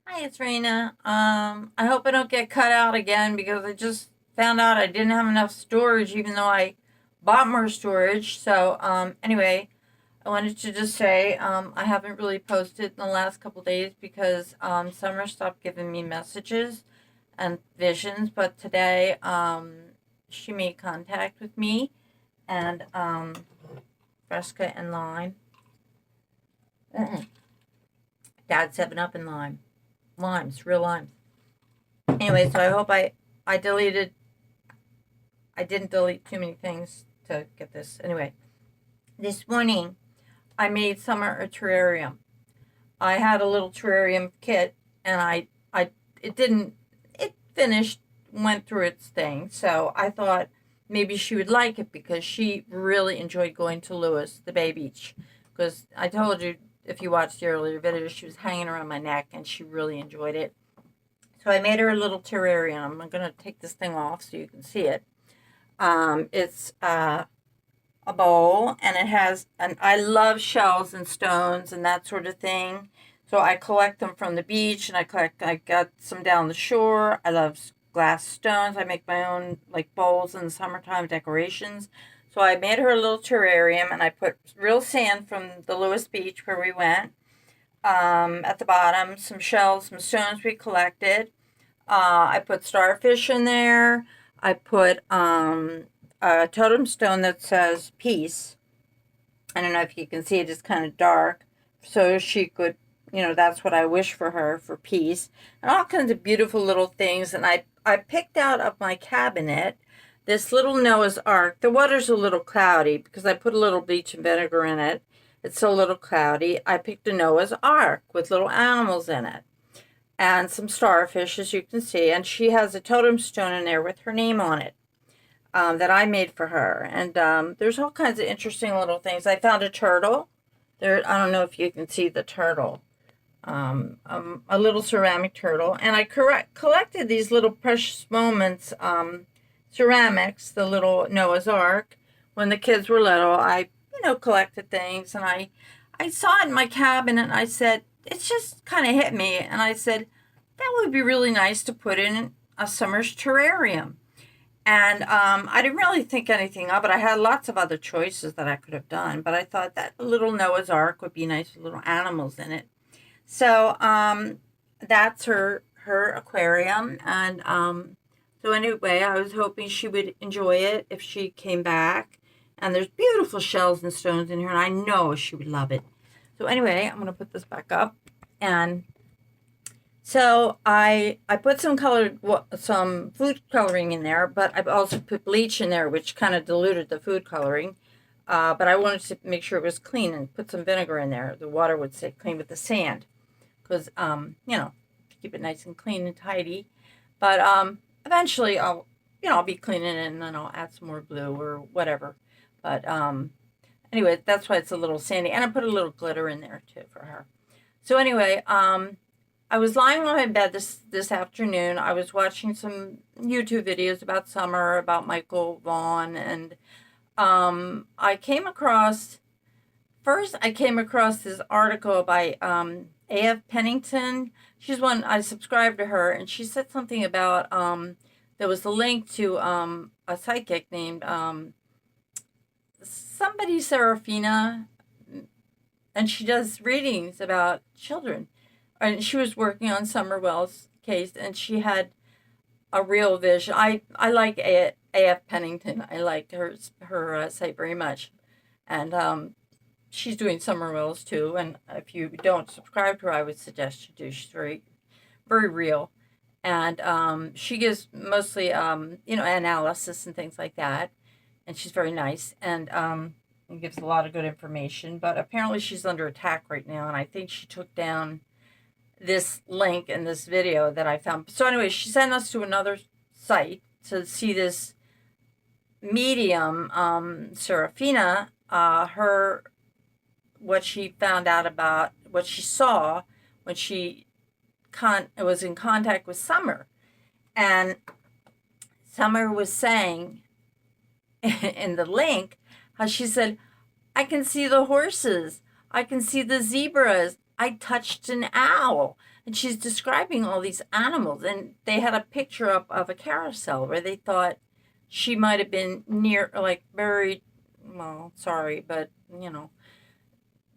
Hi, it's Raina. I hope I don't get cut out again because I just found out I didn't have enough storage, even though I bought more storage. So, anyway, I wanted to just say I haven't really posted in the last couple days because Summer stopped giving me messages and visions. But today, she made contact with me and Fresca and lime. Dad 7 Up and lime. Limes, real limes. Anyway, so I deleted I didn't delete too many things to get this. Anyway, this morning I made Summer a terrarium. I had a little terrarium kit and I it didn't it finished went through its thing. So I thought maybe she would like it because she really enjoyed going to Lewis, the Bay Beach. Because I told you if you watched the earlier video, she was hanging around my neck and she really enjoyed it. So I made her a little terrarium. I'm going to take this thing off so you can see it. It's a bowl, and it has, and I love shells and stones and that sort of thing. So I collect them from the beach, and I got some down the shore. I love glass stones. I make my own like bowls in the summertime decorations. So I made her a little terrarium, and I put real sand from the Lewis Beach where we went. At the bottom, some shells, some stones we collected. I put starfish in there. I put a totem stone that says peace. I don't know if you can see it, it's kind of dark. So she could, that's what I wish for her, for peace. And all kinds of beautiful little things. And I picked out of my cabinet this little Noah's Ark. The water's a little cloudy because I put a little bleach and vinegar in it. It's a little cloudy. I picked a Noah's Ark with little animals in it and some starfish, as you can see. And she has a totem stone in there with her name on it that I made for her. And there's all kinds of interesting little things. I found a turtle. There, I don't know if you can see the turtle. A little ceramic turtle. And I collected these little precious moments, ceramics, the little Noah's Ark. When the kids were little, I, collected things. And I saw it in my cabinet and I said, it's just kind of hit me. And I said, that would be really nice to put in a summer's terrarium. And I didn't really think anything of it. I had lots of other choices that I could have done, but I thought that little Noah's Ark would be nice with little animals in it. So that's her aquarium, and so anyway, I was hoping she would enjoy it if she came back. And there's beautiful shells and stones in here, and I know she would love it. So anyway, I'm gonna put this back up, and so I put some food coloring in there, but I also put bleach in there, which kind of diluted the food coloring. But I wanted to make sure it was clean and put some vinegar in there. The water would stay clean with the sand, because to keep it nice and clean and tidy. But eventually I'll be cleaning it and then I'll add some more blue or whatever. But anyway, that's why it's a little sandy, and I put a little glitter in there too for her. So anyway, I was lying on my bed this afternoon. I was watching some YouTube videos about summer, about Michael Vaughan, and I came across this article by A.F. Pennington. She's one, I subscribed to her, and she said something about there was a link to a psychic named somebody Serafina, and she does readings about children. And she was working on Summerwell's case, and she had a real vision. I like A.F. Pennington. I liked her site very much, and she's doing Summerwell's too. And if you don't subscribe to her, I would suggest you do. She's very very real, and she gives mostly analysis and things like that, and she's very nice and gives a lot of good information. But apparently she's under attack right now, and I think she took down this link in this video that I found. So anyway, she sent us to another site to see this medium, Serafina, her what she found out about what she saw when she was in contact with Summer, and Summer was saying in the link how she said, "I can see the horses, I can see the zebras, I touched an owl. And she's describing all these animals. And they had a picture up of a carousel where they thought she might have been near, like buried. Well, sorry, but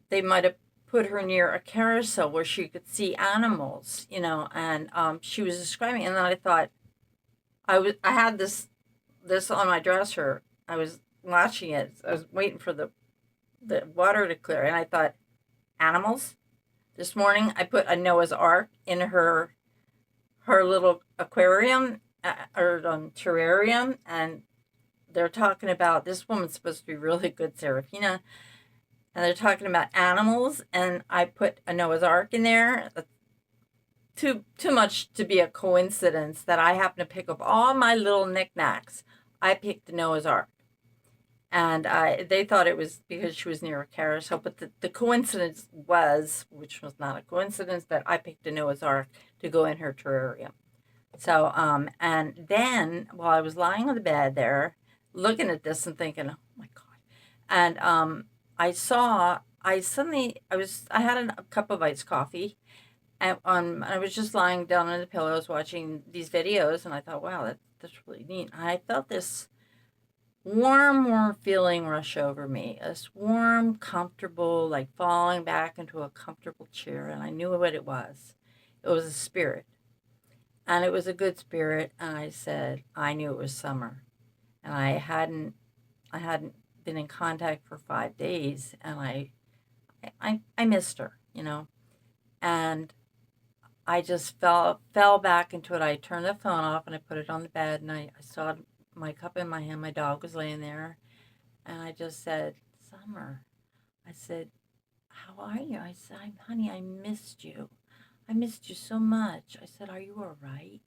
they might have put her near a carousel where she could see animals, and she was describing. And then I thought, I had this on my dresser. I was watching it. I was waiting for the water to clear, and I thought, animals. This morning, I put a Noah's Ark in her little aquarium or terrarium, and they're talking about this woman's supposed to be really good, Serafina, and they're talking about animals, and I put a Noah's Ark in there. Too much to be a coincidence that I happen to pick up all my little knickknacks. I picked the Noah's Ark. And they thought it was because she was near a carousel, but the coincidence was, which was not a coincidence, that I picked a Noah's Ark to go in her terrarium. So, and then while I was lying on the bed there, looking at this and thinking, oh my God. And I had a cup of iced coffee, and I was just lying down on the pillows watching these videos, and I thought, wow, that's really neat. And I felt this warm feeling rush over me. This warm, comfortable, like falling back into a comfortable chair, and I knew what it was. It was a spirit, and it was a good spirit. And I said, I knew it was summer, and I hadn't been in contact for 5 days, and I missed her, and I just fell back into it. I turned the phone off and I put it on the bed, and I saw my cup in my hand. My dog was laying there, and I just said, Summer. I said, how are you? I said, honey, I missed you. I missed you so much. I said, are you all right?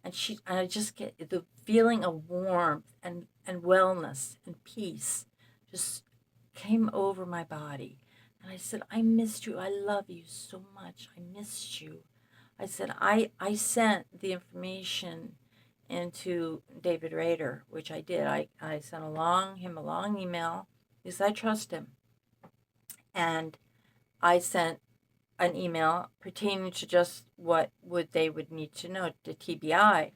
And I just get the feeling of warmth and wellness and peace just came over my body. And I said, I missed you. I love you so much. I missed you. I said, I sent the information into David Rader, which I did. I sent him a long email because I trust him. And I sent an email pertaining to just what they would need to know, the TBI,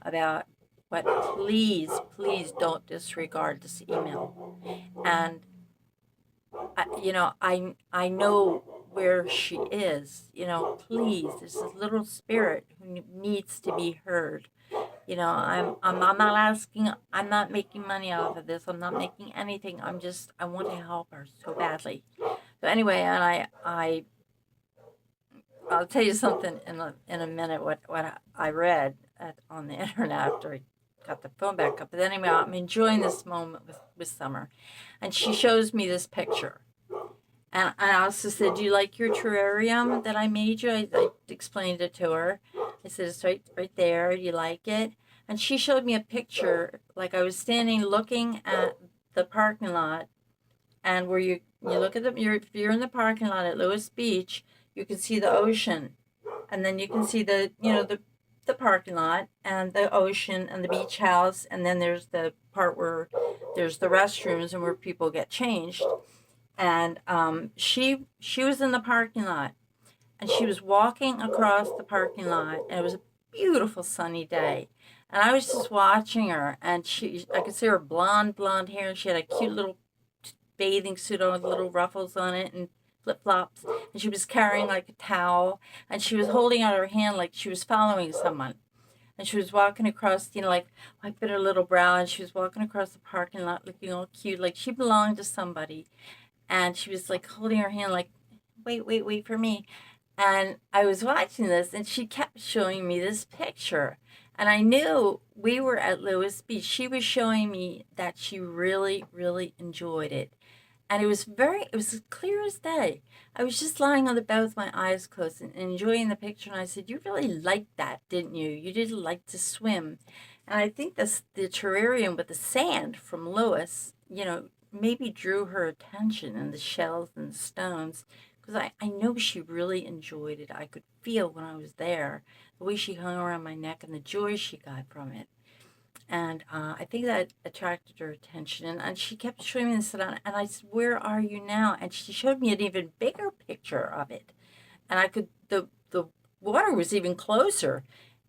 about what, please don't disregard this email. And I know where she is. Please, there's this little spirit who needs to be heard. I'm not asking. I'm not making money off of this. I'm not making anything. I want to help her so badly. So anyway, and I'll tell you something in a minute. What I read on the internet after I got the phone back up. But anyway, I'm enjoying this moment with Summer, and she shows me this picture. And I also said, do you like your terrarium that I made you? I explained it to her. I said, it's right there. Do you like it? And she showed me a picture, like I was standing looking at the parking lot, and where you look at if you're in the parking lot at Lewis Beach, you can see the ocean, and then you can see the parking lot and the ocean and the beach house, and then there's the part where there's the restrooms and where people get changed. And she was in the parking lot, and she was walking across the parking lot, and it was a beautiful sunny day, and I was just watching her, and I could see her blonde hair, and she had a cute little bathing suit on with little ruffles on it and flip-flops, and she was carrying like a towel, and she was holding out her hand like she was following someone. And she was walking across, like wiping her little brow, and she was walking across the parking lot looking all cute, like she belonged to somebody. And she was like holding her hand like, wait for me. And I was watching this, and she kept showing me this picture. And I knew we were at Lewis Beach. She was showing me that she really, really enjoyed it. And it was as clear as day. I was just lying on the bed with my eyes closed and enjoying the picture. And I said, you really liked that, didn't you? You did like to swim. And I think the terrarium with the sand from Lewis, maybe drew her attention, and the shells and the stones, because I know she really enjoyed it. I could feel when I was there, the way she hung around my neck and the joy she got from it. And I think that attracted her attention. And she kept showing me this, and I said, where are you now? And she showed me an even bigger picture of it. and I could the water was even closer,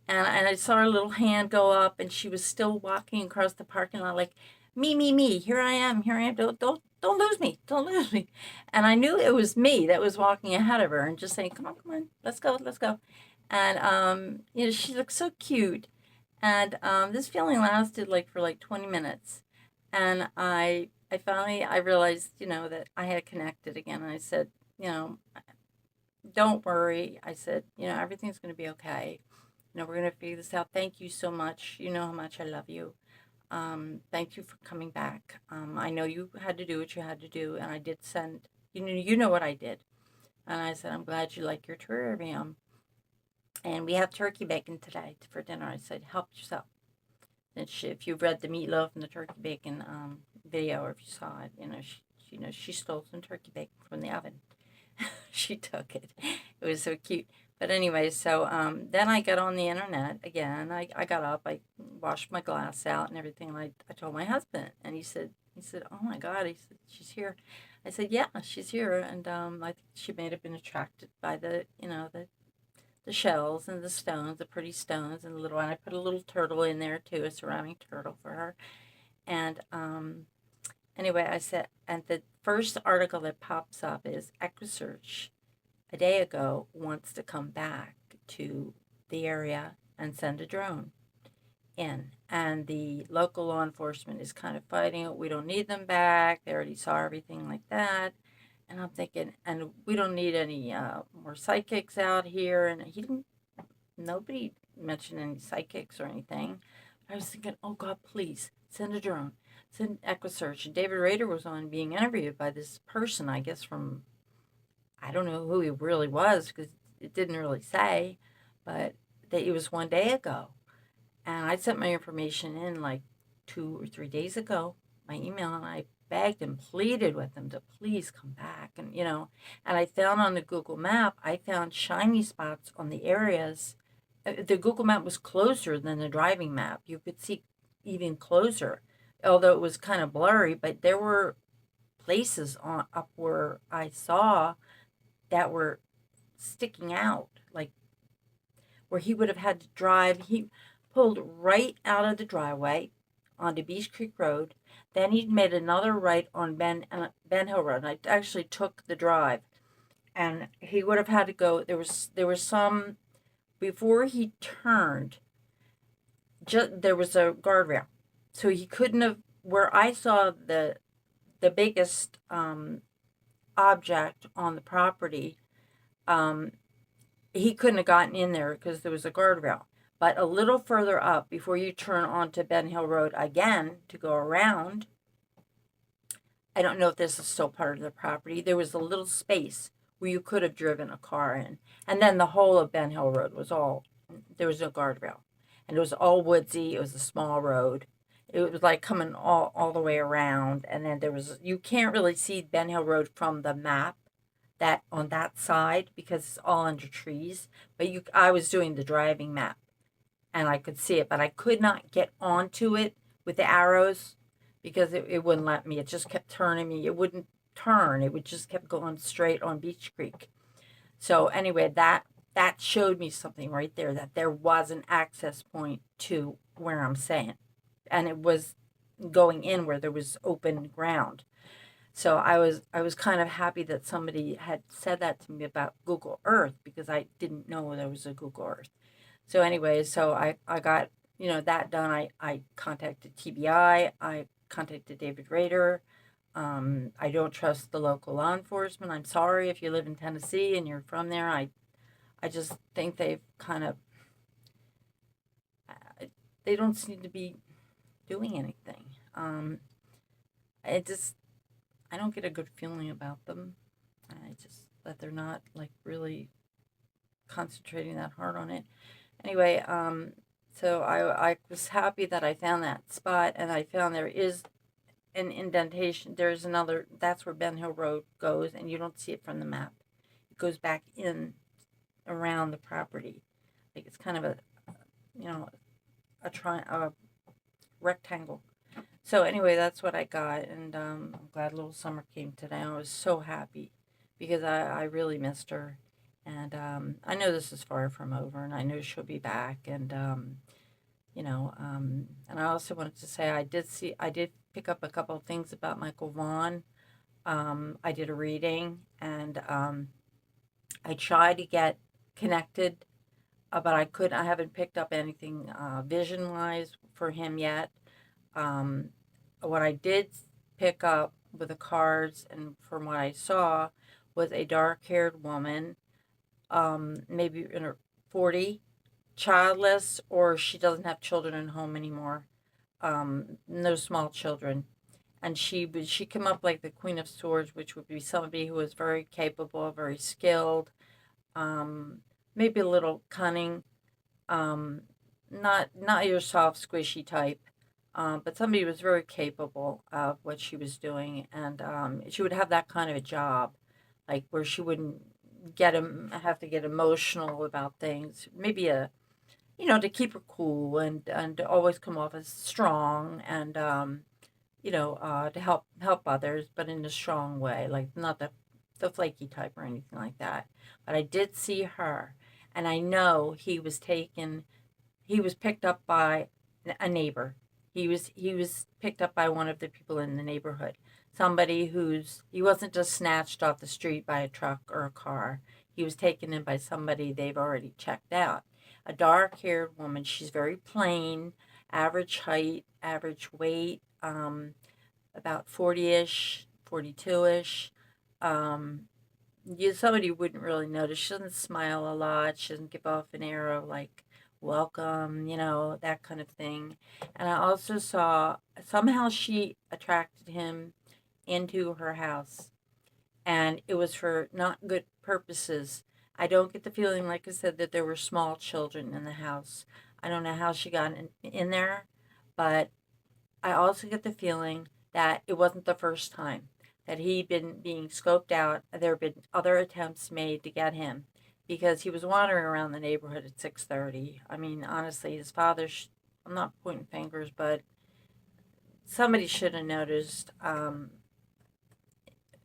and I saw her little hand go up, and she was still walking across the parking lot like, me, here I am, here I am. Don't lose me, don't lose me. And I knew it was me that was walking ahead of her and just saying, come on, let's go, let's go. And she looked so cute. And this feeling lasted like for like 20 minutes. And I finally I realized, that I had connected again. And I said, you know, don't worry. I said, everything's going to be okay. We're going to figure this out. Thank you so much. You know how much I love you. Thank you for coming back. I know you had to do what you had to do, and I did send, you know what I did. And I said, I'm glad you like your terrarium. And we have turkey bacon today for dinner. I said, help yourself. And if you've read the meatloaf and the turkey bacon video, or if you saw it, she stole some turkey bacon from the oven. She took it. It was so cute. But anyway, so then I got on the internet again. I got up, I washed my glass out and everything, and I told my husband, and he said, oh my God, he said, she's here. I said, yeah, she's here, and I think she may have been attracted by the shells and the stones, the pretty stones, and the little one. I put a little turtle in there too, a ceramic turtle for her. And anyway, I said, and the first article that pops up is EquiSearch a day ago wants to come back to the area and send a drone in. And the local law enforcement is kind of fighting it. We don't need them back. They already saw everything like that. And I'm thinking, and we don't need any more psychics out here. And nobody mentioned any psychics or anything. I was thinking, oh God, please send a drone, send EquiSearch. And David Rader was on being interviewed by this person, I guess from, I don't know who he really was because it didn't really say, but it was one day ago. And I sent my information in like 2 or 3 days ago, my email, and I begged and pleaded with them to please come back. And I found on the Google map, I found shiny spots on the areas. The Google map was closer than the driving map. You could see even closer, although it was kind of blurry, but there were places up where I saw that were sticking out, like where he would have had to drive. He pulled right out of the driveway onto Beach Creek Road. Then he made another right on Ben Hill Road. And I actually took the drive, and he would have had to go. There was some before he turned. There was a guardrail, so he couldn't have. Where I saw the biggest object on the property, he couldn't have gotten in there because there was a guardrail. But a little further up, before you turn onto Ben Hill Road again to go around, I don't know if this is still part of the property, there was a little space where you could have driven a car in. And then the whole of Ben Hill Road there was no guardrail. And it was all woodsy, it was a small road. It was like coming all the way around. And then you can't really see Ben Hill Road from the map that on that side because it's all under trees. But I was doing the driving map and I could see it, but I could not get onto it with the arrows because it wouldn't let me. It just kept turning me. It wouldn't turn. It would just kept going straight on Beach Creek. So anyway, that showed me something right there, that there was an access point to where I'm saying. And it was going in where there was open ground. So I was kind of happy that somebody had said that to me about Google Earth because I didn't know there was a Google Earth. So anyway, so I got, that done. I contacted TBI. I contacted David Rader. I don't trust the local law enforcement. I'm sorry if you live in Tennessee and you're from there. I just think they've kind of, they don't seem to be doing anything. I don't get a good feeling about them. That they're not like really concentrating that hard on it. Anyway, so I was happy that I found that spot, and I found there is an indentation. There's another, that's where Ben Hill Road goes, and you don't see it from the map. It goes back in around the property. Like it's kind of a rectangle. So anyway, that's what I got, and I'm glad little Summer came today. I was so happy because I really missed her, And I know this is far from over, and I know she'll be back. And and I also wanted to say I did pick up a couple of things about Michael Vaughan. I did a reading, and I tried to get connected, but I haven't picked up anything vision wise for him yet. Um, what I did pick up with the cards, and from what I saw, was a dark haired woman, maybe in her 40, childless, or she doesn't have children at home anymore. No small children. And she came up like the Queen of Swords, which would be somebody who was very capable, very skilled, um, maybe a little cunning, um, not your soft, squishy type, but somebody who was very capable of what she was doing, and she would have that kind of a job, like where she wouldn't have to get emotional about things. Maybe to keep her cool and to always come off as strong and to help others, but in a strong way, like not the flaky type or anything like that. But I did see her, and I know he was picked up by a neighbor. He was picked up by one of the people in the neighborhood. Somebody he wasn't just snatched off the street by a truck or a car. He was taken in by somebody they've already checked out. A dark-haired woman. She's very plain, average height, average weight, about 40-ish, 42-ish. Um, Somebody wouldn't really notice. She doesn't smile a lot. She doesn't give off an air of like welcome, that kind of thing. And I also saw somehow she attracted him into her house, and it was for not good purposes. I don't get the feeling, like I said, that there were small children in the house. I don't know how she got in there, but I also get the feeling that it wasn't the first time that he'd been being scoped out. There had been other attempts made to get him because he was wandering around the neighborhood at 6:30. I mean, honestly, his father. I'm not pointing fingers, but somebody should have noticed.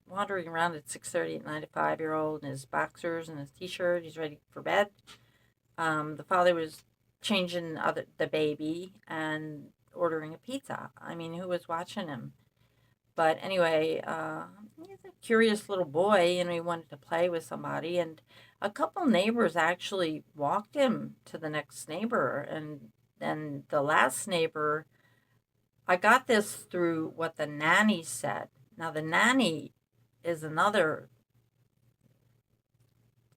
Wandering around at 6:30 at night, a 5-year old in his boxers and his t-shirt. He's ready for bed. The father was changing the baby and ordering a pizza. I mean, who was watching him? But anyway, he's a curious little boy, and he wanted to play with somebody. And a couple neighbors actually walked him to the next neighbor, and then the last neighbor. I got this through what the nanny said. Now the nanny is another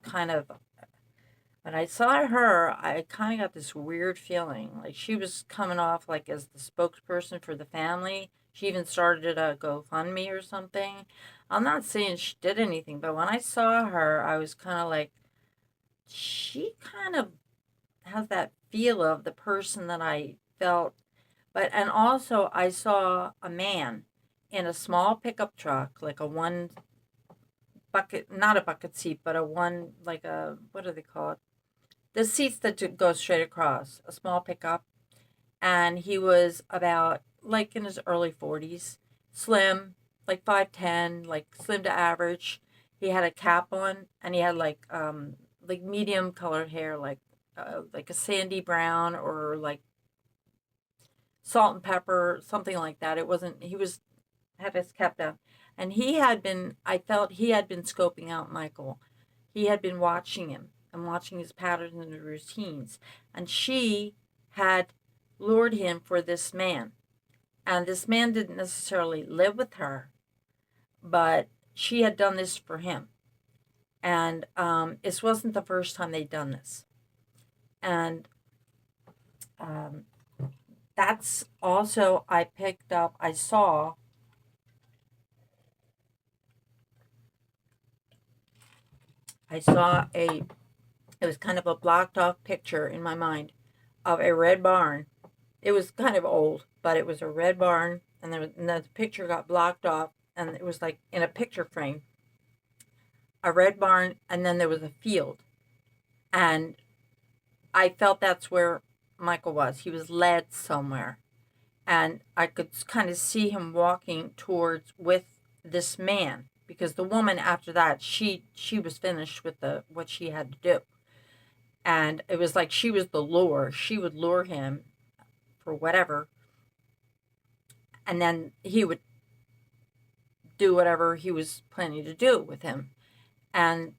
kind of. When I saw her, I kind of got this weird feeling. Like she was coming off like as the spokesperson for the family. She even started a GoFundMe or something. I'm not saying she did anything, but when I saw her, I was kind of like, she kind of has that feel of the person that I felt. And also, I saw a man in a small pickup truck, like a one bucket, not a bucket seat, but a one, like a, what do they call it? The seats that go straight across, a small pickup. And he was about like in his early 40s, slim, like 5'10", like slim to average. He had a cap on, and he had like medium colored hair, like a sandy brown, or like salt and pepper, something like that. It wasn't. He was had his cap down, and he had been. I felt he had been scoping out Michael. He had been watching him and watching his patterns and routines, and she had lured him for this man. And this man didn't necessarily live with her, but she had done this for him. And this wasn't the first time they'd done this. And um, that's also, I saw it was kind of a blocked off picture in my mind of a red barn. It was kind of old, but it was a red barn, and the picture got blocked off, and it was like in a picture frame, a red barn, and then there was a field, and I felt that's where Michael was. He was led somewhere, and I could kind of see him walking towards with this man because the woman after that, she was finished with the what she had to do. And it was like she was the lure. She would lure him for whatever, and then he would do whatever he was planning to do with him. And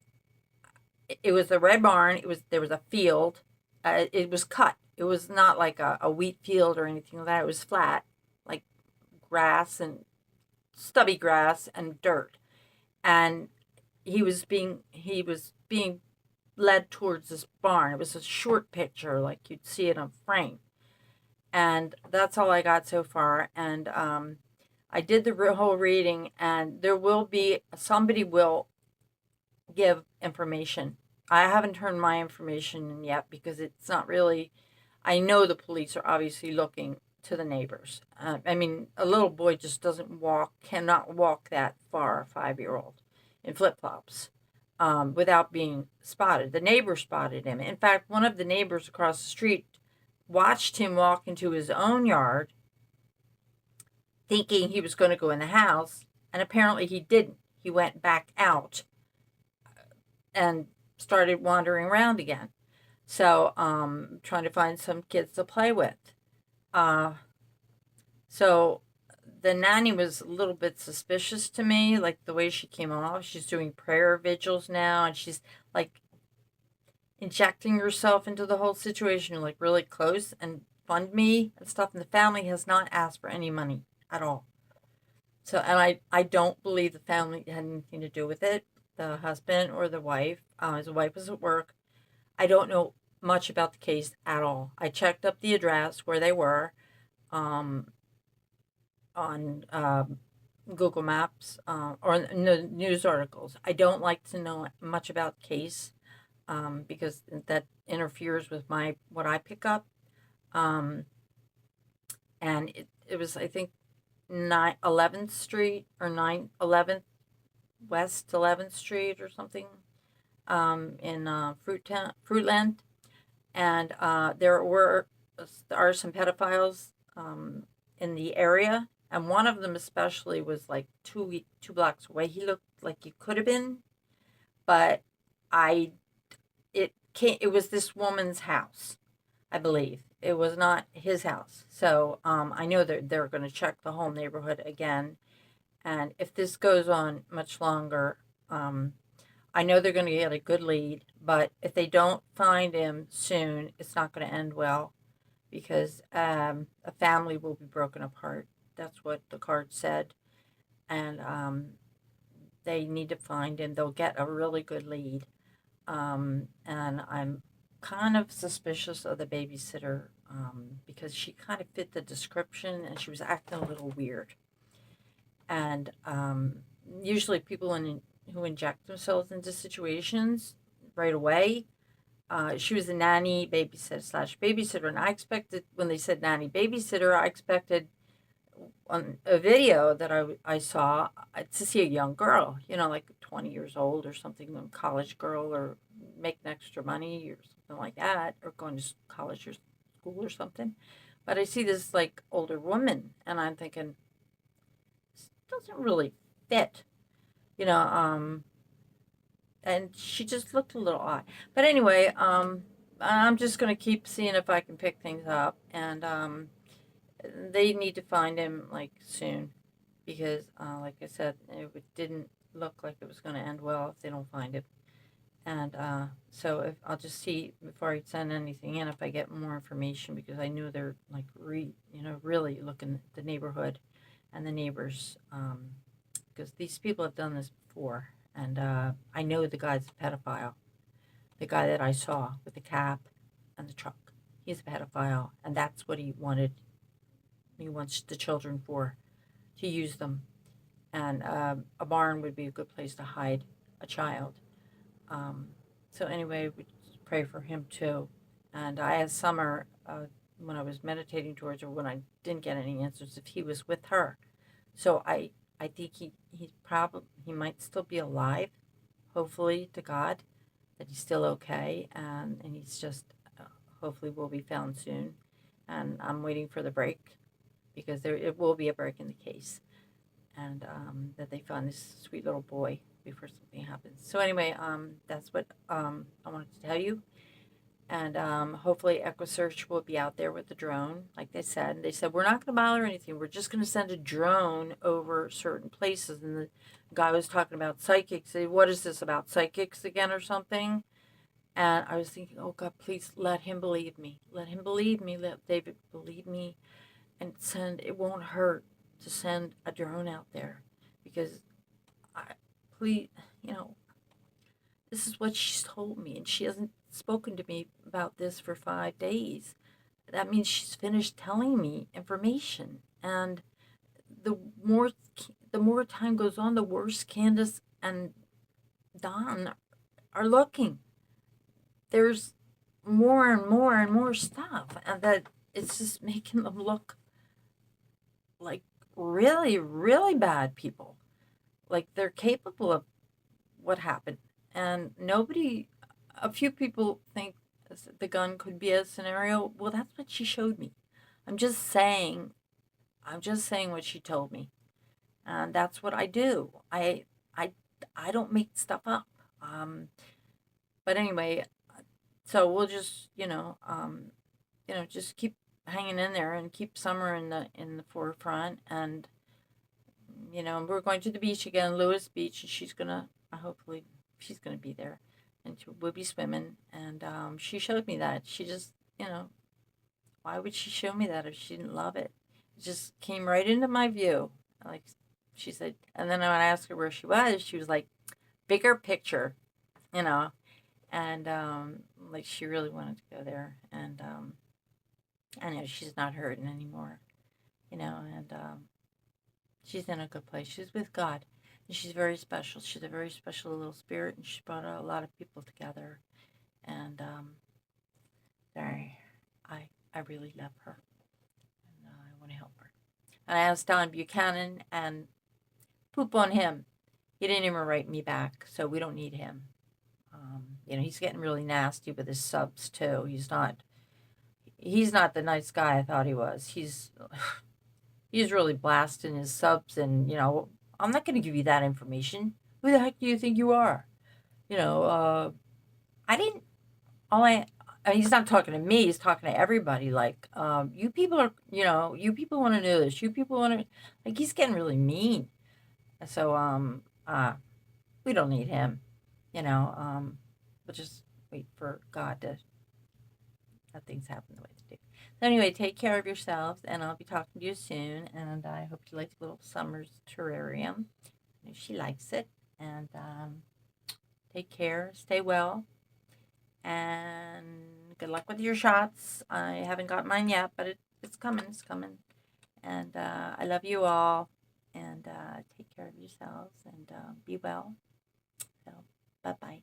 it was a red barn. There was a field. It was cut. It was not like a wheat field or anything like that. It was flat, like grass and stubby grass and dirt. And he was being led towards this barn. It was a short picture, like you'd see it on frame. And that's all I got so far. And I did the whole reading, and there will be somebody will give information. I haven't turned my information in yet because it's not really. I know the police are obviously looking to the neighbors. I mean, a little boy just cannot walk that far, a 5-year-old, in flip flops without being spotted. The neighbor spotted him. In fact, one of the neighbors across the street watched him walk into his own yard thinking he was going to go in the house, and apparently he didn't. He went back out and started wandering around again. So, trying to find some kids to play with. Uh, so the nanny was a little bit suspicious to me, like the way she came off. She's doing prayer vigils now, and she's like injecting herself into the whole situation, like really close and fund me and stuff. And the family has not asked for any money at all. So, and I don't believe the family had anything to do with it, the husband or the wife. His wife was at work. I don't know much about the case at all. I checked up the address where they were um, on Google Maps or in the news articles. I don't like to know much about the case because that interferes with my what I pick up. Um, and it was, I think, 11th Street or 11th West 11th Street or something in Fruitland. And there are some pedophiles in the area, and one of them especially was like two blocks away. He looked like he could have been, but I it was this woman's house, I believe. It was not his house. So I know they're going to check the whole neighborhood again. And if this goes on much longer, I know they're going to get a good lead. But if they don't find him soon, it's not going to end well because a family will be broken apart. That's what the card said. And they need to find him. They'll get a really good lead. And I'm kind of suspicious of the babysitter because she kind of fit the description and she was acting a little weird. And usually people who inject themselves into situations right away. She was a nanny babysitter slash babysitter, and I expected when they said nanny babysitter, I expected on a video that I saw to see a young girl, like 20 years old or something, a college girl, or making extra money or something like that, or going to college or school or something. But I see this like older woman, and I'm thinking, this doesn't really fit, you know. And she just looked a little odd. But anyway, I'm just gonna keep seeing if I can pick things up, and they need to find him like soon, because like I said, it didn't look like it was going to end well if they don't find him. And so if I'll just see before I send anything in if I get more information, because I knew they're like really looking at the neighborhood and the neighbors, because these people have done this before, and I know the guy's a pedophile. The guy that I saw with the cap and the truck, he's a pedophile, and that's what he wanted. He wants the children to use them, and a barn would be a good place to hide a child. Um, so anyway, we pray for him too. And I asked Summer when I was meditating towards her, when I didn't get any answers, if he was with her. So I think he might still be alive. Hopefully to God that he's still okay, and he's just hopefully will be found soon. And I'm waiting for the break, because it will be a break in the case. and that they found this sweet little boy before something happens. So anyway, that's what I wanted to tell you. And hopefully EquiSearch will be out there with the drone, like they said. They said, we're not going to bother anything. We're just going to send a drone over certain places. And the guy was talking about psychics. Said, what is this, about psychics again or something? And I was thinking, oh, God, please let him believe me. Let him believe me. Let David believe me. And send, it won't hurt to send a drone out there. Because, please, this is what she's told me. And she hasn't spoken to me about this for 5 days. That means she's finished telling me information. And the more the more time goes on, the worse Candace and Don are looking. There's more and more and more stuff, and that it's just making them look like really, really bad people. Like they're capable of what happened. And a few people think the gun could be a scenario. Well, that's what she showed me. I'm just saying, I'm just saying what she told me. And that's what I do. I, I don't make stuff up. But anyway, so we'll just, just keep hanging in there and keep summer in the forefront. And we're going to the beach again, Lewis Beach, and hopefully she's gonna be there, and we'll be swimming. And she showed me that. She just, why would she show me that if she didn't love it? It just came right into my view. Like she said, and then when I asked her where she was like, bigger picture, you know, and like she really wanted to go there. And I know she's not hurting anymore, and she's in a good place. She's with God, and she's very special. She's a very special little spirit, and she brought a lot of people together. And I really love her, and I want to help her. And I asked Don Buchanan, and poop on him. He didn't even write me back, so we don't need him. He's getting really nasty with his subs too. He's not the nice guy I thought he was. He's really blasting his subs, and I'm not going to give you that information. Who the heck do you think you are? I didn't. All I. He's not talking to me. He's talking to everybody. Like, you people are. You people want to know this. You people want to. Like, he's getting really mean. So, we don't need him. We'll just wait for God to let things happen the way they do. So anyway, take care of yourselves, and I'll be talking to you soon. And I hope you like the little summer's terrarium. If she likes it, and take care, stay well, and good luck with your shots. I haven't got mine yet, but it's coming. It's coming. And I love you all, and take care of yourselves, and be well. So, bye bye.